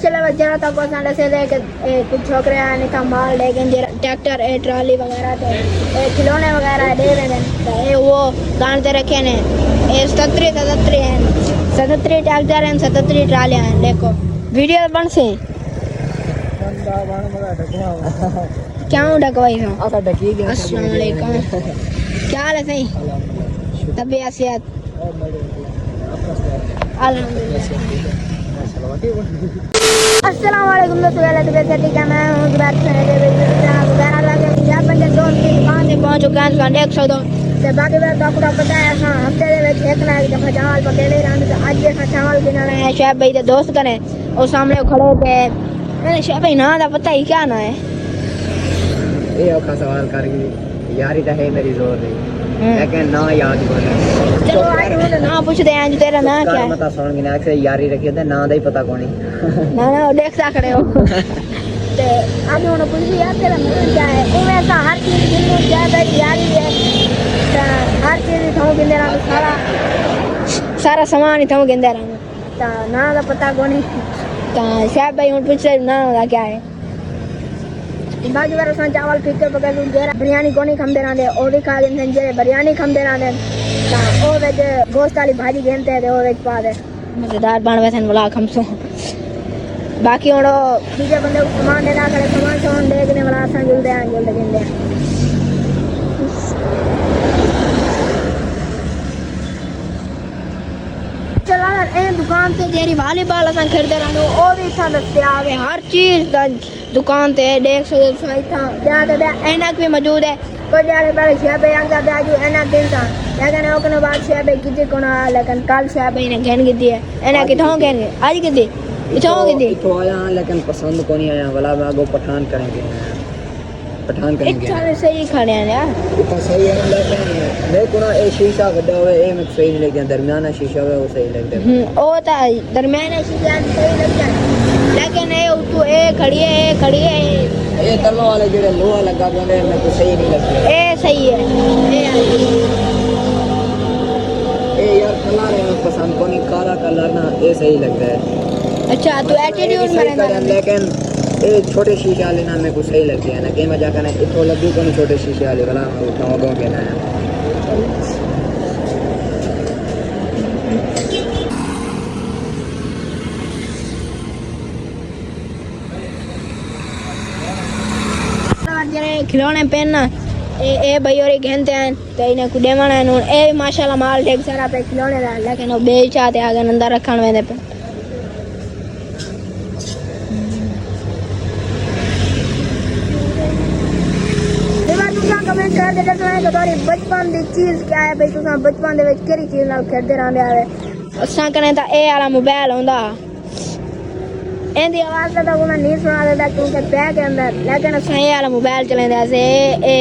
चलो जरा तो पसंद से लेके कुछ छोकरे आने का माल लेकिन ट्रैक्टर ट्रॉली वगैरह थे खिलौने वगैरह दे रहे थे वो गांव ते रखे ने 77 ट्रैक्टर हैं 77 ट्रॉलियां हैं देखो वीडियो बन से क्या ढकवाई हो अस्सलाम वालेकुम क्या हाल है सही तबीयत सेहत अस्सलाम वालेकुम दोस्तों ठीक है मैं हूं जुबैर दोस्त की दुकान से पहुंच चुका है देख सकते हो ते बाकी बात आपको पता है हां हफ्ते दे विच एक ना एक दफा चावल पकेले रहंदे तो आज ये चावल गिनना है शैब भाई दे दोस्त कने और सामने खड़े थे मैंने शैब भाई ना दा पता ही क्या ना है ये औखा सवाल कर यारी तो है मेरी जोर नहीं लेकिन ना याद बोले चलो आज हम ना पूछते हैं जो तेरा नाम क्या है मता सुन के ना से यारी रखी तो ना दा ही पता कोनी ना ना देख सा खड़े हो ते आज हम पूछ यार तेरा नाम क्या है वो ऐसा हर चीज जिन्नो ज्यादा यारी है हर चीज थाऊ गिंदे रहा सारा सामान ही थाऊ गिंदे रहा ता ना दा पता कोनी ता साहब भाई हम पूछ रहे नाम दा क्या है बाकी बार उसने चावल फीके पकड़ जेरा बिरयानी कोनी खंदे रहंदे ओ भी खा लेंदे जेरे बिरयानी खंदे रहंदे ता ओ वेज गोश्त वाली भाजी गेंदे ते ओ वेज पा दे मजेदार बन वैसे वाला खमसो बाकी ओड़ो दूसरे बंदे को सामान देना करे सामान देखने वाला आसान जुलदे हैं जुलदे गेंदे चला ए दुकान पे जेरी वॉलीबॉल असन खेलते रहंदो ओ भी सा दस्तयाब है हर चीज दा दुकान ते देख सकते हो इतना ज्यादा ऐनक भी मौजूद है कोई जाने पर शहब आंगा दाजू ऐनक दिन था लेकिन ओकने बाद शहब किसी को ना लेकिन कल शहब ने घेन की दी है ऐनक किथों घेन आज की दी किथों की दी तो आया लेकिन पसंद को नहीं आया वाला आगो पठान करेंगे इतना सही खड़े हैं यार इतना सही है लेकिन देखो ना ये शीशा बड़ा होवे ये में सही नहीं लगता दरमियाना शीशा होवे वो सही लगता है ओ ता दरमियाना शीशा सही लगता है लेकिन ये तो ए खड़ी है ये तल्लो वाले जेड़े लोहा लगा बोले में तो सही नहीं लगता ए सही है ए यार कलर है पसंद को नहीं काला कलर ना ये सही लगता है अच्छा तो एटीट्यूड में रहना लेकिन ये छोटे शीशे वाले ना मेरे को सही लगते हैं ना कि मैं जाकर ना इतो लड्डू को नहीं छोटे शीशे वाले वाला उठाऊंगा के ना खिलौने पहनना ए भाई और घेनते हैं तो इन्हें कुछ देवाना है ए माशाल्लाह माल ढेर सारा पे खिलौने दा लेकिन वो बेचाते आगे अंदर रखने में पे कमेंट कर दे कि तुम्हारी बचपन दी चीज क्या है भाई तुसा बचपन दे विच केड़ी चीज नाल खेलदे रहंदे आवे असां कने ता ए वाला मोबाइल होंदा एंदी आवाज तो मैं नहीं सुना देता क्योंकि बैग के अंदर लेकिन असां ए वाला मोबाइल चलांदे से ए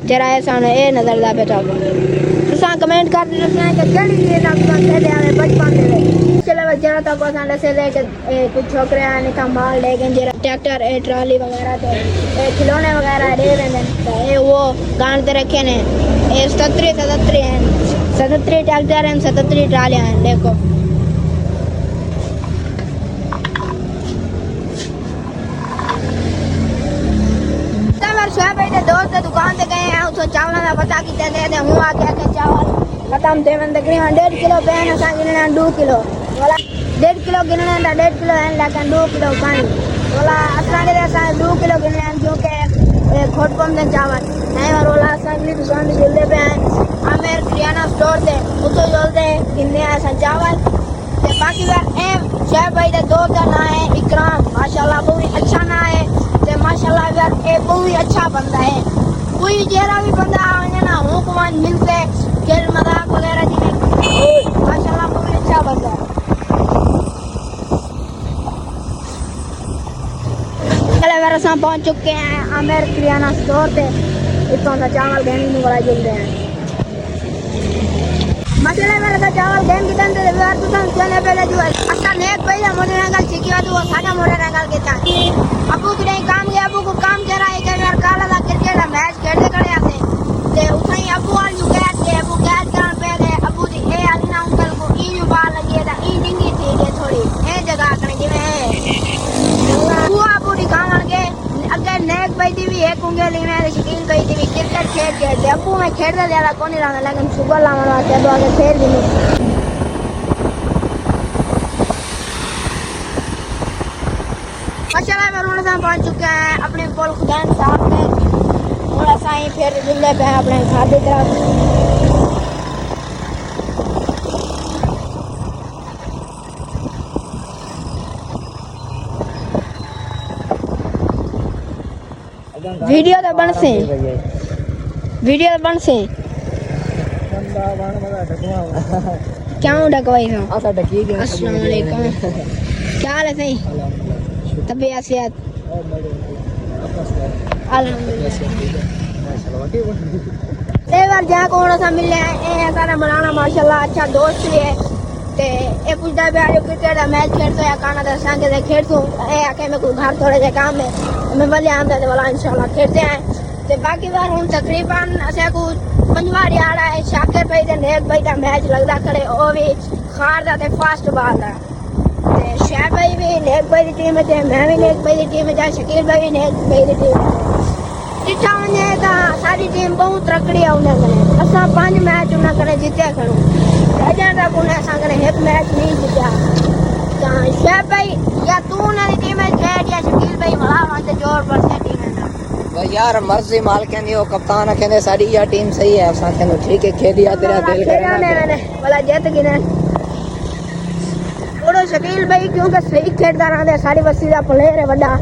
जरा ऐसा ए नजर दा बेटा तुसा कमेंट कर दे कि केड़ी चीज नाल तुसा खेलदे आवे बचपन दे विच चलो जरा तो पसंद से लेके कुछ छोकरे आने का माल लेकिन जेरा ट्रैक्टर ट्रॉली वगैरह थे खिलौने वगैरह दे रहे थे वो गांव ते रखे ने 77 ट्रैक्टर हैं 77 ट्रॉलियां हैं देखो दोस्त दुकान से गए हैं उसको चावल का पता की दे दे हूँ आके चावल खत्म थे मैंने तकरीबन 1.5 किलो पेन असा गिनना 2 किलो वाला 1.5 किलो गिनना 1.5 किलो है लेकिन 2 किलो पानी वाला असा के असा 2 किलो गिनना क्योंकि खोट पम दे चावल नहीं और वाला असा अगली दुकान से जल्दी पे हैं आमेर किराना स्टोर से उतो जल्दी गिनने असा चावल ते बाकी बार ए शेफ भाई दे दोस्त का नाम है इकराम माशाल्लाह बहुत अच्छा नाम है ते माशाल्लाह यार ए बहुत अच्छा बंदा है कोई जेरा भी बंदा आने ना हुकमान मिलते खेल मजाक वगैरह जी माशाल्लाह बहुत अच्छा बंदा है चले बार असां पहुंच चुके हैं आमिर किराना स्टोर पे इतों का चावल घेनी वाला जल्दी हैं मसले में लगा चावल घेन की तंते व्यवहार तो चलने पहले जो अच्छा नेक पहले मोरे रंगल चिकिया तो सादा मोरे रंगल के था अबू की नहीं काम गया अबू को काम करा है कि यार काला ला क्रिकेट मैच खेलते खड़े आते ते उठाई अबू वाल जो कैच के अबू कैच करन पे गए अबू दी ए अन्ना अंकल को ई बाल लगी था ई डिंगी थी के थोड़ी ए जगह कने जिवे कुंगली में शकील भाई थी क्रिकेट खेल के अबू में खेलता ज़्यादा कौन नहीं रहा लेकिन सुबह लाने वास्ते तो आगे खेल भी नहीं माशाल्लाह। मैं रोड से पहुंच चुके हैं अपने पुल खुदैन साहब पे थोड़ा सा ही फिर जिले पे अपने घर की तरफ। वीडियो तो बन से क्या डकवाई था। अस्सलाम वालेकुम, क्या हाल है सही तबीयत सेहत अल्हम्दुलिल्लाह। बार जहाँ को सा मिले हैं सारा बनाना माशाल्लाह अच्छा दोस्त भी है ते ए पूछदा पे आज क्रिकेट का मैच खेल तो या काना दा संगे दे खेल तो ए आके मैं कोई घर थोड़े जे काम है मैं वाले आंदा ते वाला इंशाल्लाह खेलते हैं ते बाकी बार हुन तकरीबन असे को पंजवारी आ रहा है शाकिर भाई ते नेक भाई का मैच लगदा करे ओ भी खार दा ते फास्ट बॉल दा ते शाह भाई भी नेक भाई दी टीम है ते मैं भी नेक भाई दी टीम है शकील भाई भी नेक भाई दी टीम है जिठा वने ता सारी टीम बहुत तकड़ी है उन्हें कने असा 5 मैच उन्हें कने जीते खणो राजा दा कोने असा कने एक मैच नहीं जीता ता शाह भाई या तू ने टीम में खेल या शकील भाई बड़ा वांते जोर पर से टीम है भाई यार मर्जी माल कहंदी ओ कप्तान कहंदे साडी या टीम सही है असा कहंदो ठीक है खेदिया तेरा दिल करे मैंने वाला जीत गए ओड़ो शकील भाई क्योंकि सही खेलदा रहंदे सारी वसी दा प्लेयर है बड़ा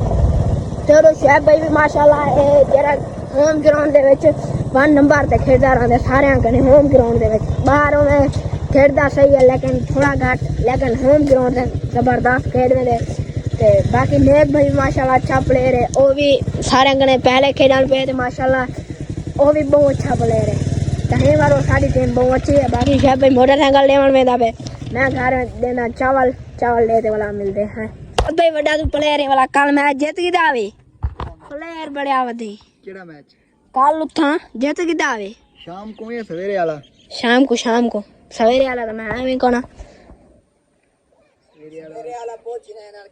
तेरो शाह भाई भी माशाल्लाह ए जरा होम ग्राउंड दे विच 1 नंबर ते खेलदा रहंदे सारे कने होम ग्राउंड दे विच बाहर में खेलदा सही है लेकिन थोड़ा घट लेकिन होम ग्राउंड ते जबरदस्त खेलदे ने ते बाकी नेक भाई माशाल्लाह अच्छा प्लेयर है ओ भी सारे कने पहले खेलन पे ते माशाल्लाह ओ भी बहुत अच्छा प्लेयर है तहे वारो साडी टीम बहुत अच्छी है। बाकी शाह भाई मोटरसाइकिल लेवन में दा पे मैं घर देना चावल लेते वाला मिलते हैं भाई बड़ा तू प्लेयर है वाला कल मैच जीत गई दावे प्लेयर बड़े आवते केड़ा मैच कल उठा जीत गई दावे शाम को या सवेरे वाला शाम को सवेरे वाला तो मैं भी कोना सवेरे वाला पहुंचने नाल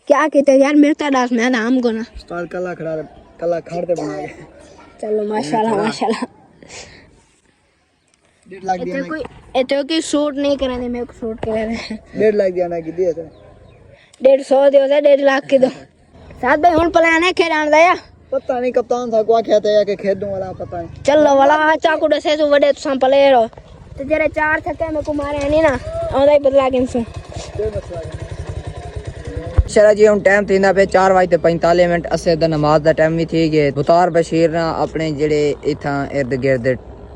क्या कहते यार मेरे तो दास मैं नाम को ना उस्ताद कला खड़ते बना के चलो माशाल्लाह 1.5 लाख दिया कोई एतो की शूट नहीं कराने मेरे को शूट करा रहे 1.5 लाख दिया ना कि दिए थे 150 दियो से 1.5 लाख की दो साथ भाई हुन प्लान है खेलान दा या पता नहीं कप्तान था को कहते हैं कि खेदूं वाला पता नहीं चलो वाला चाकू दसे तू बड़े तुम प्लेयर हो ते जरे 4 छक्के मेरे को मारे नहीं ना आंदा ही बदला के इनसे चला जी हम टाइम थींदा पे 4:45 असे दा नमाज दा टाइम भी थी गए बुतार बशीर ना अपने जेड़े इथा इर्द गिर्द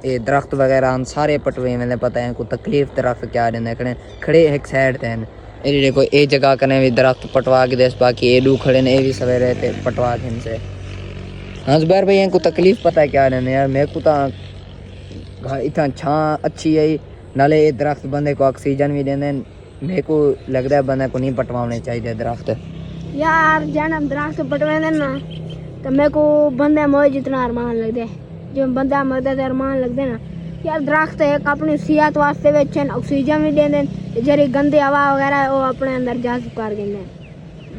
ये दरख्त वगैरह सारे पटवे मैंने पता है को तकलीफ दरख्त क्या देने कने खड़े एक साइड ते हैं ए देखो ए जगह कने भी दरख्त पटवा के देस बाकी ए दू खड़े ने ए भी सवेरे ते पटवा के इनसे हाँ जुबैर भाई इनको तकलीफ पता है क्या देने यार मेरे को ता इतना छां अच्छी है नाले ये दरख्त बंदे को ऑक्सीजन भी देने मेरे को लगता है बंदे को नहीं पटवाने चाहिए दरख्त यार जन्म दरख्त पटवा देना तो मेरे को बंदे मोए जितना अरमान लगते जो बंदा मरदा ते अरमान लगते ना यार दरख्त एक अपनी सेहत वास्ते वेचन ऑक्सीजन भी देंदे जरी गंदी हवा वगैरह वो अपने अंदर जाज़ब कर देंदे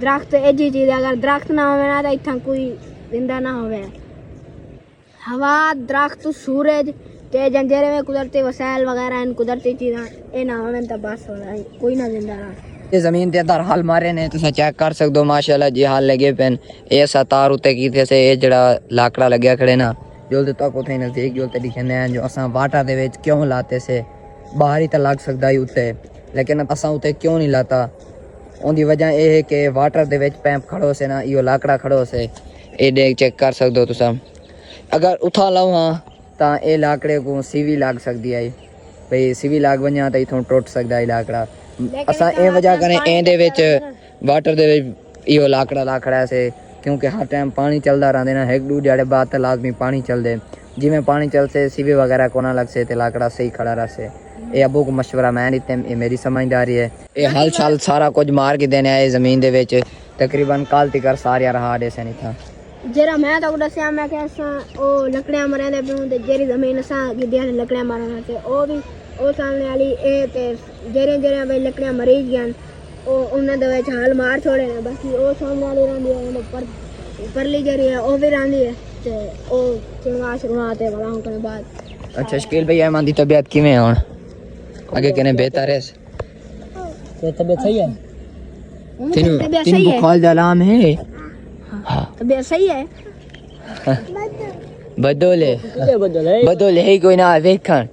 दरख्त एजी चीज़ अगर दरख्त ना होवे ना तो इतना कोई जिंदा ना होवे हवा दरख्त सूरज ते जंजीरे में कुदरती वसाइल वगैरह इन कुदरती चीज़ां ए ना होवे तो बस होला कोई ना जिंदा रहा ये जमीन ते अदर हाल मारे ने तुसा चेक कर सकदो माशाल्लाह जी हाल लगे पेन ए तार उते कीते से ए जड़ा लाकड़ा लगया खड़े ना जोलते तक उथे नजदीक जोलते दिखने हैं जो असा वाटर दे विच क्यों लाते से बाहर ही तो लग सकदा ही उते लेकिन असा उते क्यों नहीं लाता उनकी वजह ये है कि वाटर दे विच पैंप खड़ो से ना यो लाकड़ा खड़ो से ए देख चेक कर सकदो तुसा अगर उठा लाओ हाँ तो ये लाकड़े को सीवी लग सकती है भाई सीवी लग वञा तो इथों टुट सकता है लाकड़ा असा ए वजह कने ए दे विच वाटर दे विच यो लाकड़ा से क्योंकि हर टाइम पानी चलता रहता ना एक दो दिहाड़े बाद तो लाजमी पानी चलते जिमें पानी चलते सीवी वगैरह को ना लग से तो लाकड़ा सही खड़ा रह से ये अबू को मशवरा मैं दिते ये मेरी समझदारी है ये हल छल सारा कुछ मार के देने आए जमीन दे विच तकरीबन कल तक सारे रहा दे से नहीं था जरा मैं तो दसिया मैं कि ओ लकड़ियां मरंदे पियूं ते जेरी जमीन असां गिद्दियां ने लकड़ियां मारना ते ओ भी ओ सामने वाली ए ते जेरे भाई लकड़ियां मरी गईयां ओ उन्हां दे विच हाल मार छोड़े ने बाकी ओ सामने वाली रहिंदी है पर परली जरी है वो भी रांदी है ते ओ चुनवा शुरुआत है बड़ा होने के बाद अच्छा शकील भाई ऐमान दी तबीयत किवें है हुण आगे कने बेहतर है तो तबीयत सही है तीनों तबीयत तीन सही है बुखार दा आराम है हां तबीयत सही है बदोले कितने बदल है बदोले है कोई ना देखण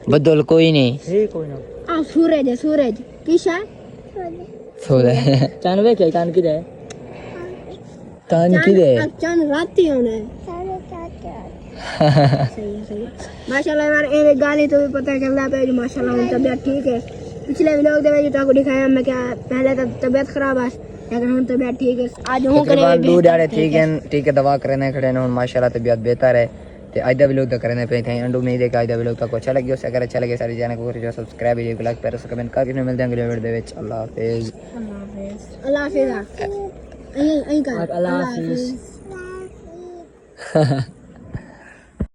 बदोल कोई नहीं है कोई ना आ सूरज है सूरज किशा सोले चांद वे क्या चांद किधर है कान किदे चांद राती होना है सही है माशाल्लाह यार ये गाली तो भी पता चलता है जो माशाल्लाह उनकी तबीयत ठीक है पिछले व्लॉग दे में तो आपको दिखाया मैं क्या पहले तो तबीयत खराब है लेकिन हुन तबीयत ठीक है आज हूं करे तकरीबन 2 दाड़े ठीक है दवा करने खड़े ने हुन माशाल्लाह तबीयत बेहतर है ते आज दा व्लॉग तो करने पे थे अंडू उम्मीद है कि आज दा व्लॉग आपको अच्छा लगे अगर अच्छा लगे सारी चैनल को जो सब्सक्राइब कीजिए लाइक प्यार से कमेंट करके मिलते हैं अगले वीडियो दे विच अल्लाह हाफिज अल्लाह हाफिज अल्लाह हाफिज अल्लाह हाफिज